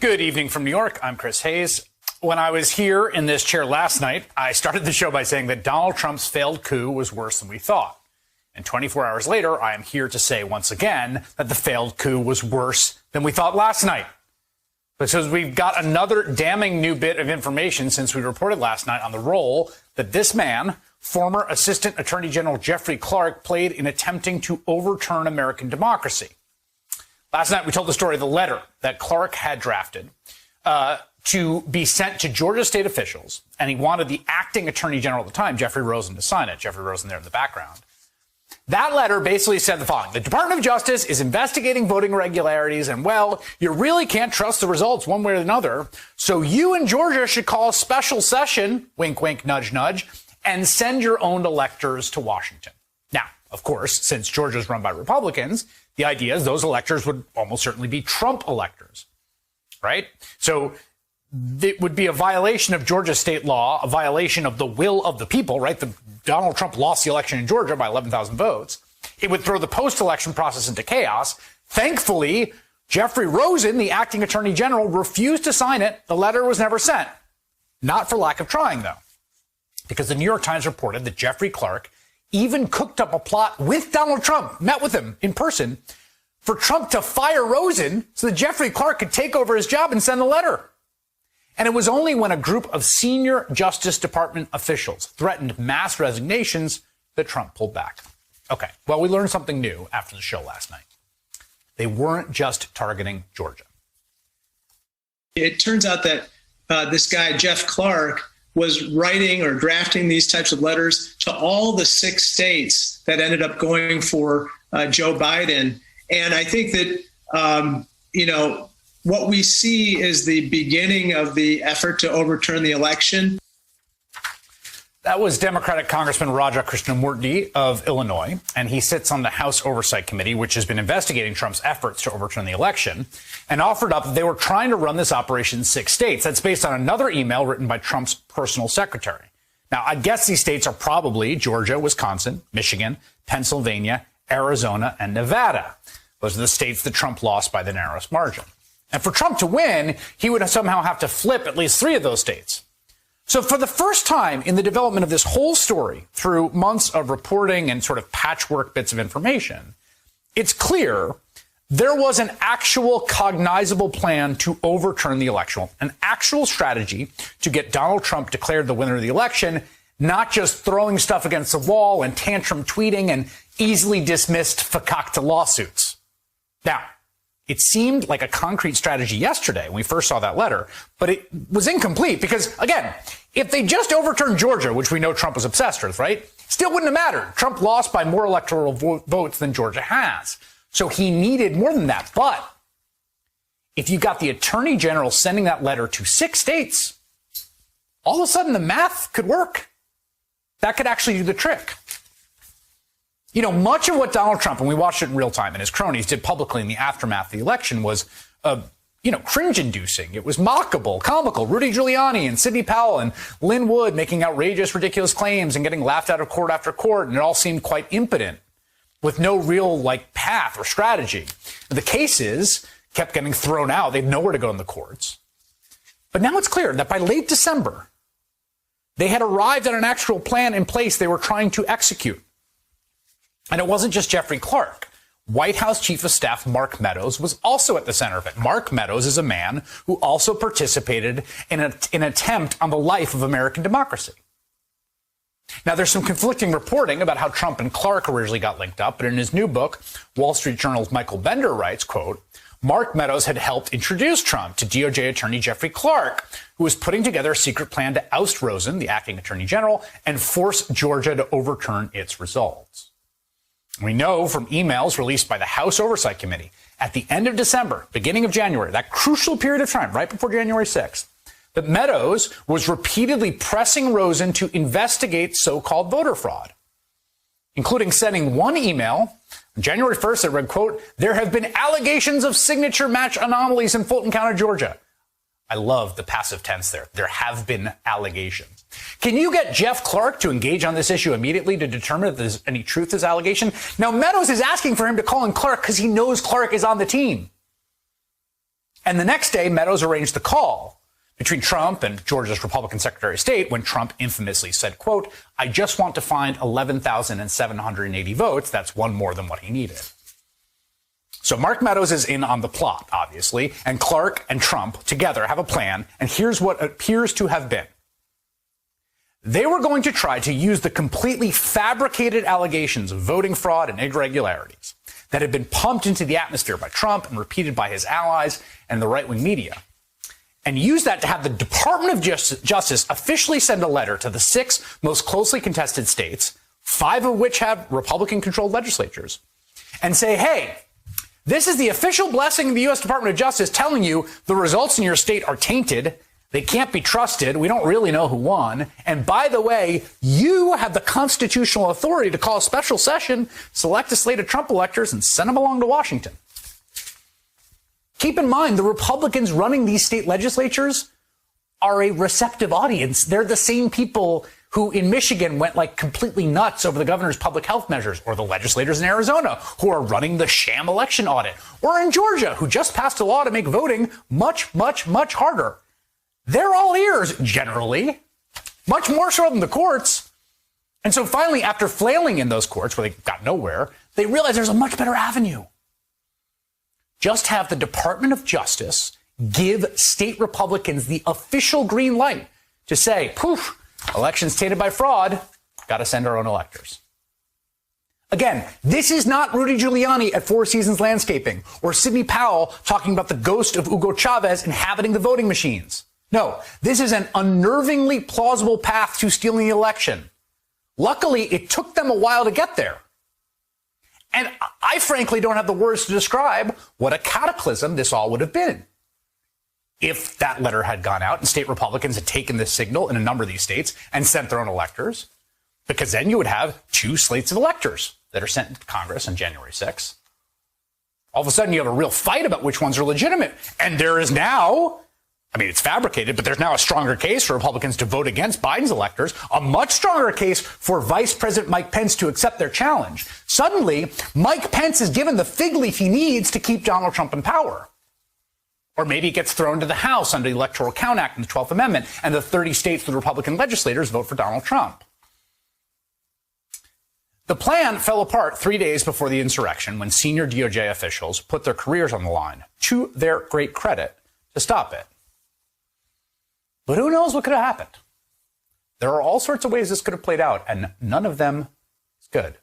Good evening from New York. I'm Chris Hayes. When I was here in this chair last night, I started the show by saying that Donald Trump's failed coup was worse than we thought. And 24 hours later, I am here to say once again that the failed coup was worse than we thought last night. Because we've got another damning new bit of information since we reported last night on the role that this man, former Assistant Attorney General Jeffrey Clark, played in attempting to overturn American democracy. Last night, we told the story of the letter that Clark had drafted to be sent to Georgia state officials, and he wanted the acting attorney general at the time, Jeffrey Rosen, to sign it. Jeffrey Rosen there in the background. That letter basically said the following. The Department of Justice is investigating voting irregularities, and, well, you really can't trust the results one way or another, so you in Georgia should call a special session, wink, wink, nudge, nudge, and send your own electors to Washington. Now, of course, since Georgia is run by Republicans, the idea is those electors would almost certainly be Trump electors, right? So it would be a violation of Georgia state law, a violation of the will of the people, right? Donald Trump lost the election in Georgia by 11,000 votes. It would throw the post-election process into chaos. Thankfully, Jeffrey Rosen, the acting attorney general, refused to sign it. The letter was never sent. Not for lack of trying, though, because the New York Times reported that Jeffrey Clark even cooked up a plot with Donald Trump, met with him in person, for Trump to fire Rosen so that Jeffrey Clark could take over his job and send the letter. And it was only when a group of senior Justice Department officials threatened mass resignations that Trump pulled back. Okay, well, we learned something new after the show last night. They weren't just targeting Georgia. It turns out that this guy, Jeff Clark, was writing or drafting these types of letters to all the 6 states that ended up going for Joe Biden. And I think that, what we see is the beginning of the effort to overturn the election. That was Democratic Congressman Raja Krishnamurti of Illinois, and he sits on the House Oversight Committee, which has been investigating Trump's efforts to overturn the election, and offered up that they were trying to run this operation in 6 states. That's based on another email written by Trump's personal secretary. Now, I guess these states are probably Georgia, Wisconsin, Michigan, Pennsylvania, Arizona, and Nevada. Those are the states that Trump lost by the narrowest margin. And for Trump to win, he would somehow have to flip at least 3 of those states. So for the first time in the development of this whole story, through months of reporting and sort of patchwork bits of information, it's clear there was an actual cognizable plan to overturn the election, an actual strategy to get Donald Trump declared the winner of the election, not just throwing stuff against the wall and tantrum tweeting and easily dismissed fakakta lawsuits. Now, it seemed like a concrete strategy yesterday when we first saw that letter, but it was incomplete because, again, if they just overturned Georgia, which we know Trump was obsessed with, right, still wouldn't have mattered. Trump lost by more electoral votes than Georgia has. So he needed more than that. But if you got the attorney general sending that letter to 6 states, all of a sudden the math could work. That could actually do the trick. You know, much of what Donald Trump, and we watched it in real time, and his cronies did publicly in the aftermath of the election was, cringe-inducing. It was mockable, comical. Rudy Giuliani and Sidney Powell and Lynn Wood making outrageous, ridiculous claims and getting laughed out of court after court, and it all seemed quite impotent, with no real, path or strategy. The cases kept getting thrown out. They had nowhere to go in the courts. But now it's clear that by late December, they had arrived at an actual plan in place they were trying to execute. And it wasn't just Jeffrey Clark. White House Chief of Staff Mark Meadows was also at the center of it. Mark Meadows is a man who also participated in an attempt on the life of American democracy. Now, there's some conflicting reporting about how Trump and Clark originally got linked up, but in his new book, Wall Street Journal's Michael Bender writes, quote, Mark Meadows had helped introduce Trump to DOJ Attorney Jeffrey Clark, who was putting together a secret plan to oust Rosen, the acting attorney general, and force Georgia to overturn its results. We know from emails released by the House Oversight Committee at the end of December, beginning of January, that crucial period of time, right before January 6th, that Meadows was repeatedly pressing Rosen to investigate so-called voter fraud, including sending one email on January 1st that read, quote, there have been allegations of signature match anomalies in Fulton County, Georgia. I love the passive tense there. There have been allegations. Can you get Jeff Clark to engage on this issue immediately to determine if there's any truth to this allegation? Now, Meadows is asking for him to call in Clark because he knows Clark is on the team. And the next day, Meadows arranged the call between Trump and Georgia's Republican Secretary of State when Trump infamously said, quote, "I just want to find 11,780 votes. That's one more than what he needed." So Mark Meadows is in on the plot, obviously, and Clark and Trump together have a plan, and here's what appears to have been. They were going to try to use the completely fabricated allegations of voting fraud and irregularities that had been pumped into the atmosphere by Trump and repeated by his allies and the right-wing media, and use that to have the Department of Justice officially send a letter to the 6 most closely contested states, 5 of which have Republican-controlled legislatures, and say, hey, this is the official blessing of the U.S. Department of Justice telling you the results in your state are tainted. They can't be trusted. We don't really know who won. And by the way, you have the constitutional authority to call a special session, select a slate of Trump electors, and send them along to Washington. Keep in mind, the Republicans running these state legislatures are a receptive audience. They're the same people who in Michigan went like completely nuts over the governor's public health measures, or the legislators in Arizona who are running the sham election audit, or in Georgia who just passed a law to make voting much, much, much harder. They're all ears, generally, much more so than the courts. And so finally, after flailing in those courts where they got nowhere, they realized there's a much better avenue. Just have the Department of Justice give state Republicans the official green light to say, poof, elections tainted by fraud, got to send our own electors. Again, this is not Rudy Giuliani at Four Seasons Landscaping or Sidney Powell talking about the ghost of Hugo Chavez inhabiting the voting machines. No, this is an unnervingly plausible path to stealing the election. Luckily, it took them a while to get there. And I frankly don't have the words to describe what a cataclysm this all would have been if that letter had gone out and state Republicans had taken this signal in a number of these states and sent their own electors, because then you would have 2 slates of electors that are sent to Congress on January 6th. All of a sudden, you have a real fight about which ones are legitimate. And there is now, I mean, it's fabricated, but there's now a stronger case for Republicans to vote against Biden's electors, a much stronger case for Vice President Mike Pence to accept their challenge. Suddenly, Mike Pence is given the fig leaf he needs to keep Donald Trump in power. Or maybe it gets thrown to the House under the Electoral Count Act and the 12th Amendment, and the 30 states with Republican legislators vote for Donald Trump. The plan fell apart 3 days before the insurrection when senior DOJ officials put their careers on the line, to their great credit, to stop it. But who knows what could have happened? There are all sorts of ways this could have played out, and none of them is good.